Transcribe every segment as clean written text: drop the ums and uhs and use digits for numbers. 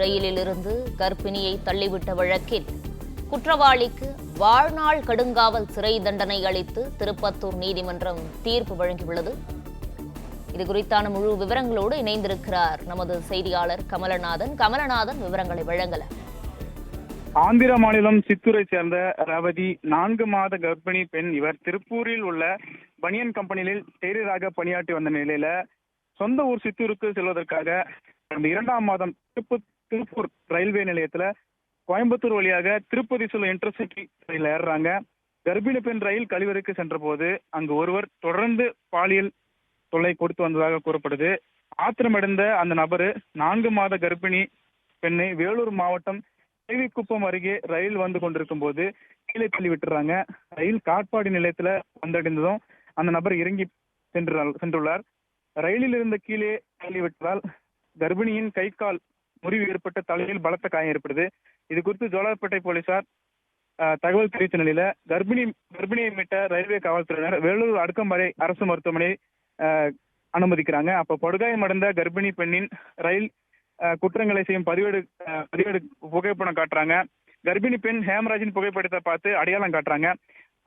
ரயிலிலிருந்து கர்ப்பிணியை தள்ளிவிட்ட வழக்கில் குற்றவாளிக்கு வாழ்நாள் கடுங்காவல் சிறை தண்டனை அளித்து திருப்பத்தூர் நீதிமன்றம் தீர்ப்பு வழங்கியுள்ளது. இதுகுறித்தான முழு விவரங்களோடு இணைந்திருக்கிறார் நமது செய்தியாளர் கமலநாதன். கமலநாதன், விவரங்களை வழங்கலாம். ஆந்திர மாநிலம் சித்தூரை சேர்ந்த ரவதி 4 மாத கர்ப்பிணி பெண். இவர் திருப்பூரில் உள்ள பனியன் கம்பெனியில் டெய்லராக பணியாற்றி வந்த நிலையில சொந்த ஊர் சித்தூருக்கு செல்வதற்காக கடந்த 2ஆம் மாதம் திருப்பூர் ரயில்வே நிலையத்துல கோயம்புத்தூர் வழியாக திருப்பதி செல்லும் இன்டர்சிட்டி ரயில் ஏறுறாங்க. கர்ப்பிணி பெண் ரயில் கழிவறைக்கு சென்ற போது அங்கு ஒருவர் தொடர்ந்து பாலியல் தொல்லை கொடுத்து வந்ததாக கூறப்படுது. ஆத்திரமடைந்த அந்த நபரு 4 மாத கர்ப்பிணி பெண்ணை வேலூர் மாவட்டம் தேவிக்குப்பம் அருகே ரயில் வந்து கொண்டிருக்கும் போது கீழே தள்ளி விட்டுறாங்க. ரயில் காட்பாடி நிலையத்துல வந்தடைந்ததும் அந்த நபர் இறங்கி சென்றுள்ளார். ரயிலில் இருந்த கீழே தள்ளி விட்டதால் கர்ப்பிணியின் கை கால் முறிவு ஏற்பட்ட தலையில் பலத்த காயம் ஏற்படுது. இது குறித்து ஜோலார்பேட்டை போலீசார் தகவல் தெரிவித்த நிலையில கர்ப்பிணியை மீட்ட ரயில்வே காவல்துறையினர் வேலூர் அடுக்கம்பறை அரசு மருத்துவமனை அனுமதிக்கிறாங்க. அப்ப படுகாயமடைந்த கர்ப்பிணி பெண்ணின் ரயில் குற்றங்களை செய்யும் பதிவேடு புகைப்படம் காட்டுறாங்க. கர்ப்பிணி பெண் ஹேமராஜின் புகைப்படத்தை பார்த்து அடையாளம் காட்டுறாங்க.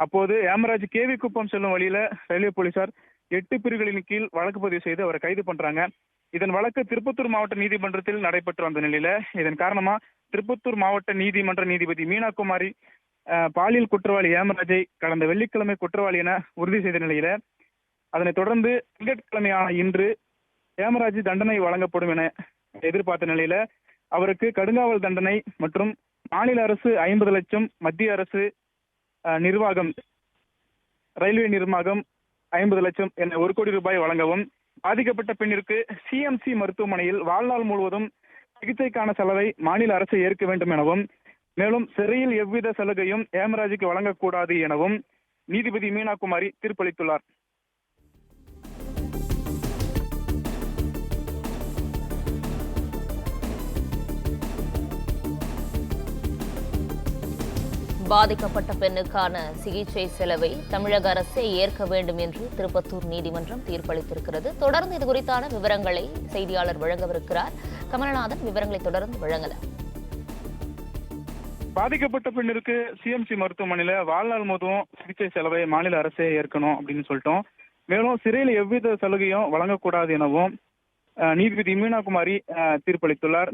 அப்போது ஹேமராஜ் கேவிக்குப்பம் செல்லும் வழியில ரயில்வே போலீசார் 8 பிரிவுகளின் கீழ் வழக்கு பதிவு செய்து அவரை கைது பண்றாங்க. இதன் வழக்கு திருப்பத்தூர் மாவட்ட நீதிமன்றத்தில் நடைபெற்று வந்த நிலையில இதன் காரணமா திருப்பத்தூர் மாவட்ட நீதிமன்ற நீதிபதி மீனாகுமாரி பாலியல் குற்றவாளி ஹேமராஜை கடந்த வெள்ளிக்கிழமை குற்றவாளி என உறுதி செய்த நிலையில அதனைத் தொடர்ந்து திங்கட்கிழமையான இன்று ஹேமராஜ் தண்டனை வழங்கப்படும் என எதிர்பார்த்த நிலையில அவருக்கு கடுங்காவல் தண்டனை மற்றும் மாநில அரசு 50 லட்சம், மத்திய அரசு நிர்வாகம் ரயில்வே நிர்வாகம் 50 லட்சம் என 1 கோடி ரூபாய் வழங்கவும், பாதிக்கப்பட்ட பெண்ணிற்கு சிஎம்சி மருத்துவமனையில் வாழ்நாள் முழுவதும் சிகிச்சைக்கான செலவை மாநில அரசு ஏற்க வேண்டும் எனவும், மேலும் சிறையில் எவ்வித சலுகையும் ஹேமராஜுக்கு வழங்கக்கூடாது எனவும் நீதிபதி மீனாகுமாரி தீர்ப்பளித்துள்ளார். பாதிக்கப்பட்ட பெண்ணுக்கான சிகிச்சை செலவை தமிழக அரசே ஏற்க வேண்டும் என்று திருப்பத்தூர் நீதிமன்றம் தீர்ப்பளித்திருக்கிறது. தொடர்ந்து இதுகுறித்தான விவரங்களை செய்தியாளர் வழங்கவிருக்கிறார் கமலநாதன். விவரங்களை தொடர்ந்து வழங்கலாம். பாதிக்கப்பட்ட பெண்ணிற்கு சிஎம்சி மருத்துவமனையில வாழ்நாள் முழுவதும் சிகிச்சை செலவை மாநில அரசே ஏற்கணும் அப்படின்னு சொல்லிட்டோம். மேலும் சிறையில் எவ்வித சலுகையும் வழங்கக்கூடாது எனவும் நீதிபதி மீனாகுமாரி தீர்ப்பளித்துள்ளார்.